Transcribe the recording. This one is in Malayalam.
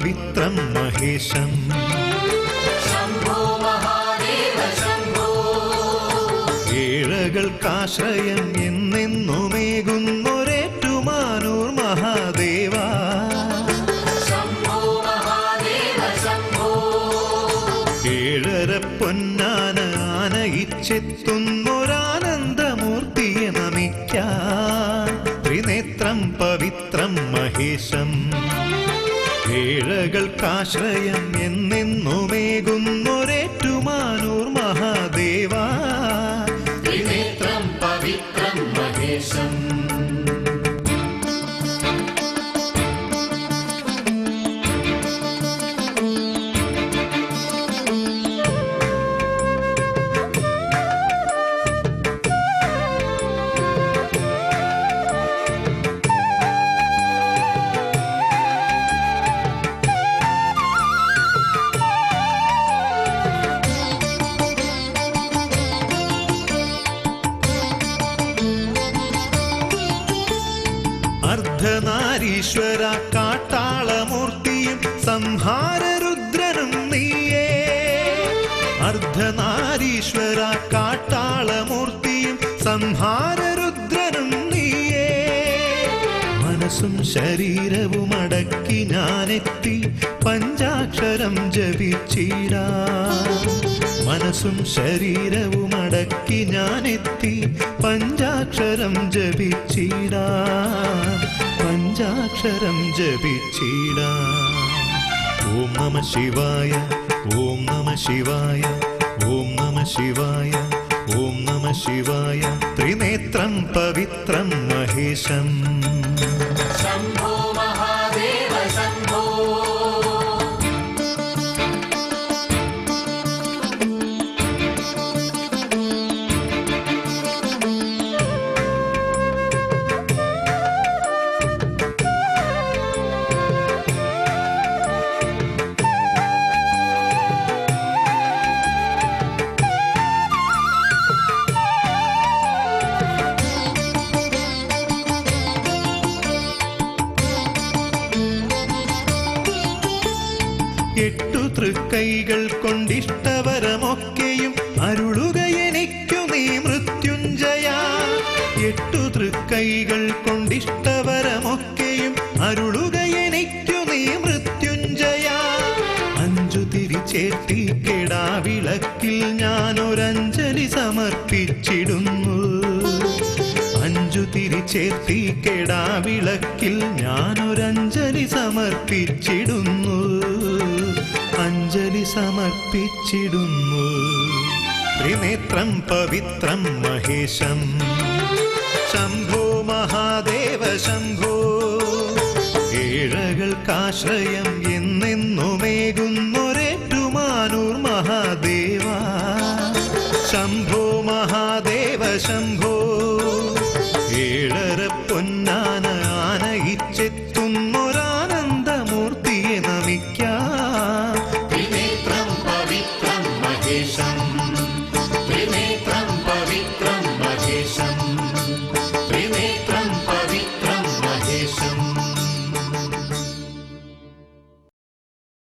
പവിത്രം മഹേശം ഏഴകൾക്കാശ്രയം എന്നെന്നുമേകുന്നൊരേറ്റുമാനൂർ മഹാദേവ ഏഴര പൊന്നാന ആനയിച്ചെത്തുന്നൊരാനന്ദമൂർത്തിയെ നമിക്കാൻ ത്രിനേത്രം പവിത്രം മഹേശം ഏഴകൾക്കാശ്രയം എന്നെന്നുമേകുന്നൊരേറ്റുമാനൂർ മഹാദേവ ത്രിനേത്രം പവിത്രം മഹേശം അർദ്ധനാരീശ്വര കാട്ടാളമൂർത്തിയും സംഹാരരുദ്രനും നീയേ അർദ്ധനാരീശ്വര കാട്ടാളമൂർത്തിയും സംഹാരരുദ്രനും നീയേ മനസ്സും ശരീരവും അടക്കി ഞാനെത്തി പഞ്ചാക്ഷരം ജപിച്ചിടാ മനസ്സും ശരീരവും അടക്കി ഞാനെത്തി പഞ്ചാക്ഷരം ജപിച്ചിടാ പഞ്ചാക്ഷരം ജപിച്ചിടാ ഓം നമ ശിവായ ഓം നമ ശിവായ ഓം നമ ശിവായ ഓം നമ ശിവായ ത്രിനേത്രം പവിത്രം മഹേശം എട്ടു തൃക്കൈകൾ കൊണ്ടിഷ്ടവരമൊക്കെയും അരുളുക എനിക്കു നീ മൃത്യുഞ്ജയ എട്ടു തൃക്കൈകൾ കൊണ്ടിഷ്ടവരമൊക്കെയും അരുളുക എനിക്കു നീ മൃത്യുഞ്ജയ അഞ്ചു തിരിച്ചേറ്റി കെടാവിളക്കിൽ ഞാനൊരഞ്ജലി സമർപ്പിച്ചിടുന്നു അഞ്ചു തിരിച്ചേറ്റി കെടാവിളക്കിൽ ഞാനൊരഞ്ജലി സമർപ്പിച്ചിടുന്നു അഞ്ജലി സമർപ്പിച്ചിടുന്നു ത്രിനേത്രം പവിത്രം മഹേശം ശംഭോ മഹാദേവ ശംഭോ ഏഴകൾക്കാശ്രയം എന്നെന്നുമേകുന്നൊരേറ്റുമാനൂർ മഹാദേവ ശംഭോ മഹാദേവ ശംഭോ ഏഴര പൊന്നാന ആനയിച്ചെത്തുന്നൊരാനന്ദമൂർത്തിയെ നമിക്കാം ത്രിനേത്രം പവിത്രം മഹേശം